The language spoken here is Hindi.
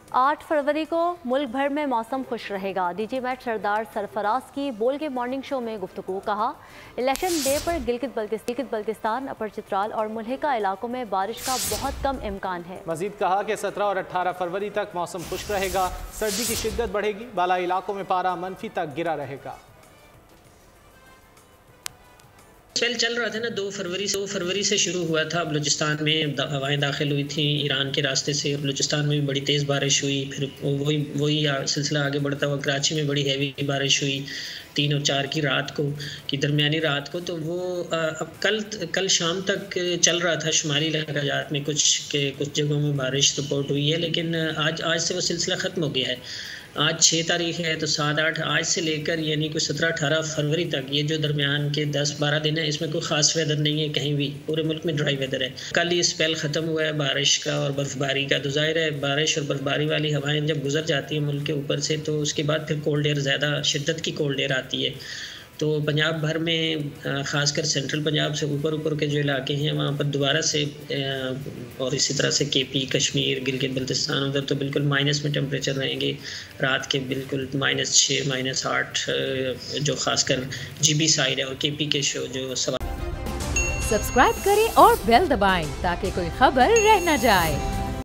8 फरवरी को मुल्क भर में मौसम खुश रहेगा। डीजी मेट सरदार सरफराज की बोल के मॉर्निंग शो में गुफ्तगू। कहा, इलेक्शन डे पर गिलगित बल्तिस्तान, अपर चित्राल और मुल्हिका इलाकों में बारिश का बहुत कम इम्कान है। मजीद कहा कि 17 और 18 फरवरी तक मौसम खुश्क रहेगा, सर्दी की शिद्दत बढ़ेगी, बाला इलाकों में पारा मनफी तक गिरा रहेगा। स्पेल चल रहा था ना, 2 फरवरी से शुरू हुआ था। बलूचिस्तान में हवाएं दाखिल हुई थी ईरान के रास्ते से, और बलूचिस्तान में भी बड़ी तेज़ बारिश हुई। फिर वही सिलसिला आगे बढ़ता हुआ कराची में बड़ी हैवी बारिश हुई 3 और 4 की रात को, की दरमियानी रात को। तो वो अब कल शाम तक चल रहा था। शुमाली इलाकाजात में कुछ जगहों में बारिश रिपोर्ट हुई है, लेकिन आज से वो सिलसिला ख़त्म हो गया है। आज 6 तारीख है, तो 7-8 आज से लेकर यानी कोई 17-18 फरवरी तक ये जो दरमियान के 10-12 दिन है, इसमें कोई ख़ास वेदर नहीं है कहीं भी। पूरे मुल्क में ड्राई वेदर है। कल ये स्पेल ख़त्म हुआ है बारिश का और बर्फ़बारी का। तो ज़ाहिर है बारिश और बर्फ़बारी वाली हवाएं जब गुजर जाती हैं मुल्क के ऊपर से, तो उसके बाद फिर कोल्ड एयर, ज़्यादा शिद्दत की कोल्ड एयर आती है। तो पंजाब भर में ख़ासकर सेंट्रल पंजाब से ऊपर के जो इलाके हैं वहाँ पर दोबारा से, और इसी तरह से KP, कश्मीर, गिलगित बल्तिस्तान, उधर तो बिल्कुल माइनस में टेम्परेचर रहेंगे रात के, बिल्कुल -6, -8, जो ख़ासकर GB साइड है, और KP के शो जो सब्सक्राइब करें और बेल दबाएं ताकि कोई खबर रह न जाए।